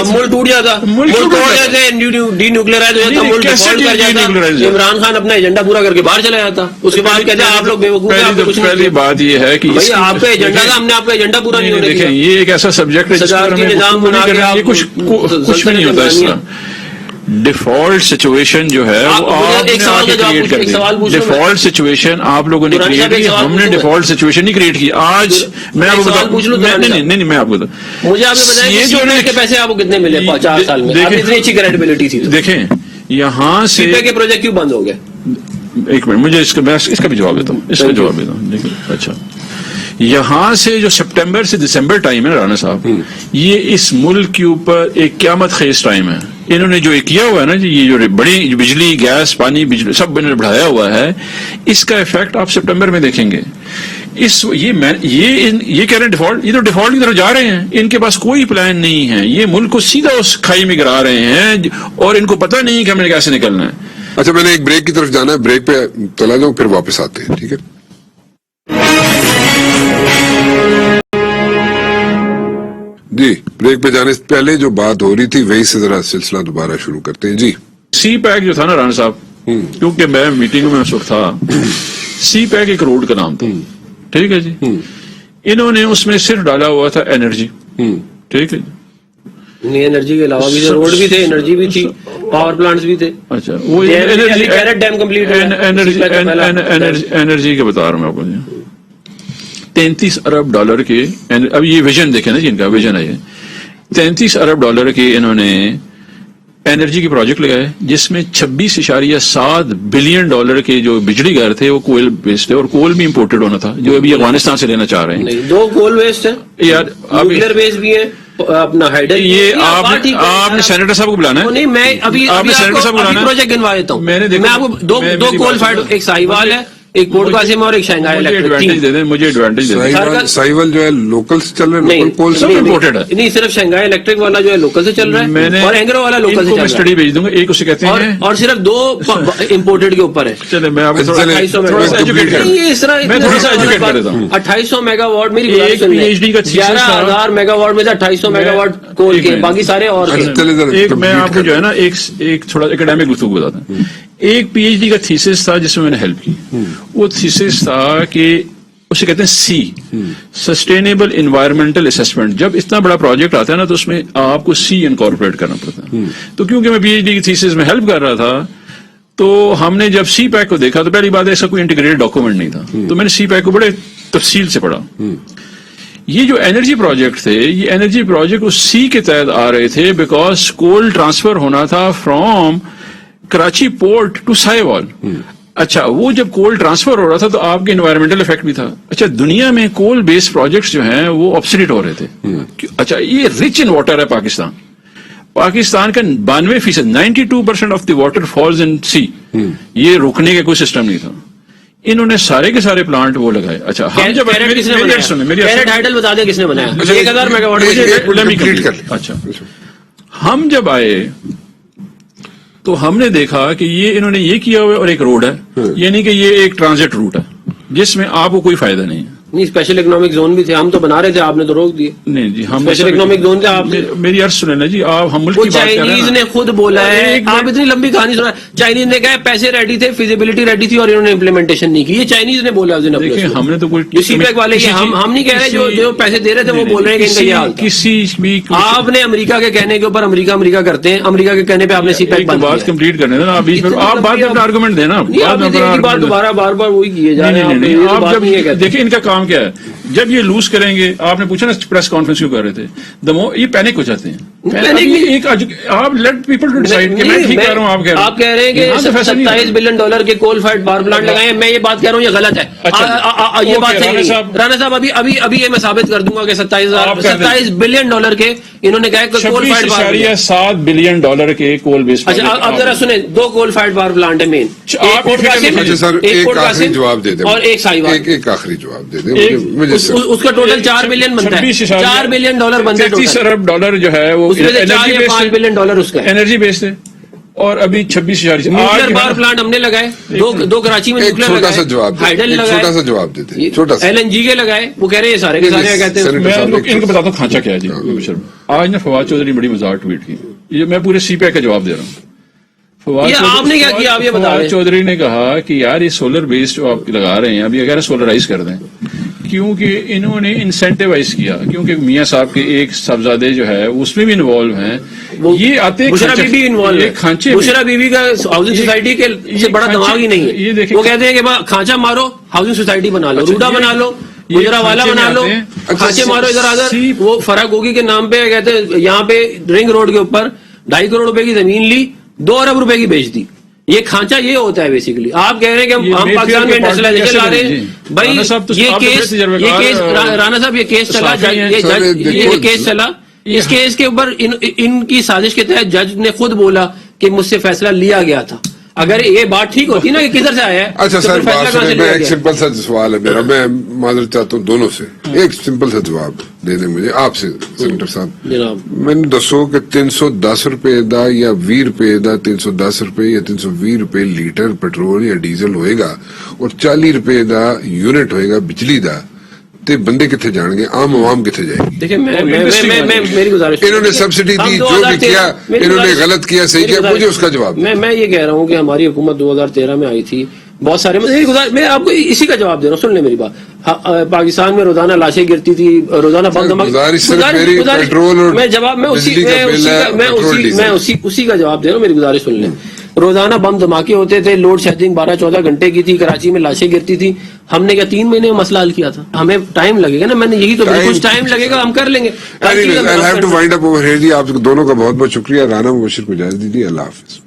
ملک ٹوٹ جاتا, ملک ٹوٹ جاتے, ڈی نیوکلیئرائز ہو جاتا, ملک ڈیفالٹ کر جاتا, عمران خان اپنا ایجنڈا پورا کر کے باہر چلا جاتا, اس کے بعد کہتے ہیں آپ لوگ بیوقوف ہیں. پہلی بات یہ ہے کہ آپ کا ایجنڈا تھا, ہم نے آپ کا ایجنڈا پورا نہیں ہونے دیا. دیکھیں یہ ایک ایسا سبجیکٹ ہے جس پر ہمیں کچھ بھی نہیں ہوتا. اس طرح ڈیفالٹ سچویشن جو ہے وہ آپ نے کریٹ کر دی. ڈیفالٹ سچویشن آپ لوگوں نے کریٹ کی, ہم نے ڈیفالٹ سچویشن نہیں کریٹ کی. آج میں آپ کو بتاؤں, نہیں میں آپ کو بتاؤں, مجھے آپ نے بتایا کہ CPEC کے پیسے آپ کو کتنے ملے 4 سال میں, آپ اتنی اچھی کریڈیبلٹی تھی. دیکھیں یہاں سے CPEC کے پروجیکٹ کیوں بند ہو گئے؟ ایک منٹ, مجھے اس کا بھی جواب دیتا ہوں, اس کا جواب دیتا ہوں. دیکھیں اچھا, یہاں سے جو سپٹمبر سے دسمبر ٹائم ہے رانا صاحب, یہ اس ملک کے اوپر ایک قیامت خیز ٹائم ہے. انہوں نے جو کیا ہوا ہے نا جی, یہ جو بڑی بجلی, گیس, پانی, بجلی سب انہوں نے بڑھایا ہوا ہے, اس کا افیکٹ آپ سپٹمبر میں دیکھیں گے. یہ کہہ رہے ہیں ڈیفالٹ, یہ تو ڈیفالٹ کی طرف جا رہے ہیں. ان کے پاس کوئی پلان نہیں ہے, یہ ملک کو سیدھا اس کھائی میں گرا رہے ہیں, اور ان کو پتہ نہیں کہ ہمیں کیسے نکلنا ہے. اچھا میں نے ایک بریک کی طرف جانا ہے, بریک پہ چلا جاؤں پھر واپس آتے ہیں, ٹھیک ہے. جی بریک پہ جانے سے پہلے جو بات ہو رہی تھی وہی سے ذرا سلسلہ دوبارہ شروع کرتے ہیں. جی سی پیک جو تھا نا رانا صاحب, کیونکہ میں میٹنگ میں اس وقت تھا, سی پیک ایک روڈ کا نام تھا, ٹھیک ہے جی. انہوں نے اس میں صرف ڈالا ہوا تھا انرجی, ٹھیک ہے جی. نہیں, انرجی کے علاوہ بھی روڈ بھی تھے, انرجی بھی تھی, پاور پلانٹس بھی تھے. اچھا وہ ڈیم کمپلیٹ انرجی کے بتا رہا ہوں میں آپ کو, 33 ارب ڈالر کے, اب یہ ویژن دیکھیں نا جن کا ویژن ہے, 33 ارب ڈالر کے انہوں نے انرجی کے پروجیکٹ لگائے, جس میں 26.7 بلین ڈالر کے جو بجلی گھر تھے وہ کول بیسڈ تھے, اور کول بھی امپورٹڈ ہونا تھا جو ابھی افغانستان سے لینا چاہ رہے ہیں. 2 کول بیسڈ ہیں یار, نیوکلیئر بیس بھی ہے اپنا ہائیڈل. یہ آپ نے سینیٹر صاحب کو بلانا ہے. نہیں, میں ابھی سینیٹر صاحب کو بلانا ہے, پروجیکٹ گنوا دیتا ہوں. میں آپ کو 2 کول فائڈ, ایک ساہیوال ہے, ایک پورٹ قاسم اور ایک شنگھائی الیکٹرک. مجھے ایڈوانٹیج دے دیں. ساہیوال جو ہے لوکل سے چل رہا ہے, لوکل کول سے امپورٹڈ ہے. نہیں, صرف شنگھائی الیکٹرک والا جو ہے لوکل سے چل رہا ہے, اور اینگرو والا لوکل سے چل رہا ہے. اسٹڈی بھیج دوں گا, ایک اسے کہتے ہیں, اور صرف 2 امپورٹڈ کے اوپر ہے. چلے میں آپ کو تھوڑا سا ایجوکیٹ کر دیتا ہوں. 2800 میگا واٹ میری ایک پی ایچ ڈی کا 11,000 میگا واٹ میں سے 2800 میگا واٹ کول کے, باقی سارے اور ایک میں آپ کو جو ہے نا ایک تھوڑا اکیڈیمک گفتگو بتاتا ہوں. ایک پی ایچ ڈی کا تھیسس تھا جس میں میں نے ہیلپ کی. وہ تھیسس تھا کہ اسے کہتے ہیں سی, سسٹینیبل انوائرمنٹل اسسمنٹ. جب اتنا بڑا پروجیکٹ آتا ہے نا تو اس میں آپ کو سی انکارپوریٹ کرنا پڑتا ہے. تو کیونکہ میں پی ایچ ڈی کی تھیسس میں ہیلپ کر رہا تھا, تو ہم نے جب سی پیک کو دیکھا تو پہلی بات ایسا کوئی انٹیگریٹڈ ڈاکومنٹ نہیں تھا, تو میں نے سی پیک کو بڑے تفصیل سے پڑھا. یہ جو انرجی پروجیکٹ تھے, یہ انرجی پروجیکٹ اس سی کے تحت آ رہے تھے, بیکاز کول ٹرانسفر ہونا تھا from Karachi port to Sahiwal. اچھا, وہ جب کول ٹرانسفر ہو رہا تھا تو آپ کے انوائرمنٹل افیکٹ بھی تھا. اچھا, دنیا میں کول بیس پروجیکٹس جو ہیں وہ آبسلیٹ ہو رہے تھے. اچھا, یہ رچ ان واٹر ہے پاکستان کا 92%, 92% of the water falls in sea. یہ روکنے کا کوئی سسٹم نہیں تھا. انہوں نے سارے کے سارے پلانٹ وہ لگائے. اچھا, ہم جب ہائیڈل بتا دیں کس نے بنایا, 1000 میگا واٹ. اچھا, ہم جب آئے تو ہم نے دیکھا کہ یہ انہوں نے یہ کیا ہوا ہے, اور ایک روڈ ہے, یعنی کہ یہ ایک ٹرانزٹ روٹ ہے جس میں آپ کو کوئی فائدہ نہیں ہے. نہیں, اسپیشل اکنامک زون بھی تھے, ہم تو بنا رہے تھے, آپ نے تو روک دیے. نہیں جی, ہم اسپیشل اکنامک زون کا میری عرض سنیں نا جی, آپ ہم ملک کی بات کر رہے ہیں. چائنیز نے خود بولا ہے, آپ اتنی لمبی کہانی سنا, چائنیز نے کہا پیسے ریڈی تھے, فیزیبلٹی ریڈی تھی, اور انہوں نے امپلیمنٹیشن نہیں کی. یہ چائنیز نے بولا. دیکھیں, ہم نے تو کوئی سی پیک والے, ہم نہیں کہہ رہے, جو پیسے دے رہے تھے وہ بول رہے ہیں کہ ان کا یہ حال تھا. کسی بھی آپ نے امریکہ کے کہنے کے اوپر امریکہ کرتے ہیں, امریکہ کے کہنے پہ آپ نے سی پیک بات کمپلیٹ کرنے دینا. آپ بعد میں آرگومنٹ دینا, بار بار وہی کیے جا رہے ہیں. آپ جب دیکھیں ان کا کام کام کیا ہے؟ جب یہ لوز کریں گے، آپ نے پوچھا نا پریس کانفرنس کیوں کر رہے تھے، یہ پینک ہو جاتے ہیں. آپ لیٹ پیپل ٹو ڈیسائیڈ کہ میں ٹھیک کہہ رہا ہوں. آپ کہہ رہے ہیں کہ $27 بلین کے کول فائرڈ پاور پلانٹ لگائے ہیں. میں یہ بات کہہ رہا ہوں یہ غلط ہے. یہ بات صحیح نہیں. رانا صاحب ابھی یہ میں ثابت کر دوں گا کہ $27 بلین کے انہوں نے کہا کہ کول فائرڈ پاور پلانٹ $7 بلین کے کول بیس. اچھا اب ذرا سنیں، 2 کول فائرڈ پاور پلانٹ ہے مین. ایک آخری جواب دے دیں، اور ایک سائیوان. ایک آخری جواب دے دیں. اس کا ٹوٹل $4 بلین بنتا ہے. $4 بلین بنتا ہے. $33 ارب جو ہے وہ $5 بلین اس کا انرجی بیسڈ ہے. اور ابھی 26 نیوکلیر پاور پلانٹ ہم نے لگائے، دو کراچی میں نیوکلیر چھوٹا سا جواب دیتے ہیں. LNG کے لگائے. وہ کہہ رہے ہیں سارے کے سارے کہتے ہیں. میں ان کو بتاتا ہوں کھانچا کیا ہے جی. آج نے فواد چودھری بڑی مزاق ٹویٹ کی، یہ میں پورے سی پی آئی کا جواب دے رہا ہوں. آپ نے کیا کیا آپ یہ بتا رہے ہیں. چودھری نے کہا کہ یار یہ سولر بیس جو آپ لگا رہے ہیں ابھی اگر سولرائز کر دیں، کیونکہ انہوں نے انسینٹیوائز کیا، کیونکہ میاں صاحب کے ایک صاحبزادے جو ہے اس میں بھی انوالو ہیں. یہ آتے بشرا بی بی انوالو ہے. بشرا بی بی کا ہاؤسنگ سوسائٹی کے سے بڑا دماغ ہی نہیں ہے. وہ کہتے ہیں کہ کھانچا مارو، ہاؤسنگ سوسائٹی بنا لو، روڈا بنا لو، گجرا والا بنا لو، کھانچے مارو ادھر ادھر. وہ فرا گوگی کے نام پہ کہتے ہیں یہاں پہ رنگ روڈ کے اوپر 2.5 کروڑ روپے کی زمین لی، 2 ارب روپے کی بیچ دی. یہ کھانچا یہ ہوتا ہے بیسیکلی. آپ کہہ رہے ہیں کہ ہم پاکستان میں انڈسٹریلائزیشن لا رہے ہیں. بھائی یہ کیس رانا صاحب یہ کیس چلا اس کیس کے اوپر ان کی سازش کے تحت جج نے خود بولا کہ مجھ سے فیصلہ لیا گیا تھا. اگر یہ بات ٹھیک ہوتی نا کہ کدھر سے آیا ہے. اچھا سر میں ایک سمپل سا سوال ہے میرا، میں معذرت چاہتا ہوں دونوں سے. ایک سمپل سا جواب دے دیں مجھے آپ سے سینیٹر صاحب. میں نے دسو کہ 310 روپے دا یا 20 روپے دا، 310 روپے یا 320 روپے لیٹر پیٹرول یا ڈیزل ہوئے گا اور 40 روپے دا یونٹ ہوئے گا بجلی دا، تے بندے کتنے جان گے، عام عوام کتنے جائے گی؟ دیکھیں میری گزارش، انہوں نے سبسڈی دی، جو بھی کیا انہوں نے غلط کیا صحیح کیا، مجھے اس کا جواب. میں یہ کہہ رہا ہوں کہ ہماری حکومت 2013 میں آئی تھی، بہت سارے میں آپ کو اسی کا جواب دے رہا ہوں. سن لیں میری بات. پاکستان میں روزانہ لاشیں گرتی تھی، روزانہ میں اسی کا جواب دے رہا ہوں. میری گزارش سن لیں. روزانہ بم دھماکے ہوتے تھے، لوڈ شیڈنگ 12-14 گھنٹے کی تھی، کراچی میں لاشیں گرتی تھی. ہم نے کیا 3 مہینے میں مسئلہ حل کیا تھا؟ ہمیں ٹائم لگے گا نا. میں نے یہی تو کچھ ٹائم لگے گا، ہم کر لیں گے. آپ دونوں کا بہت بہت شکریہ. رانا مبشر کو اجازت دیجیے. اللہ حافظ.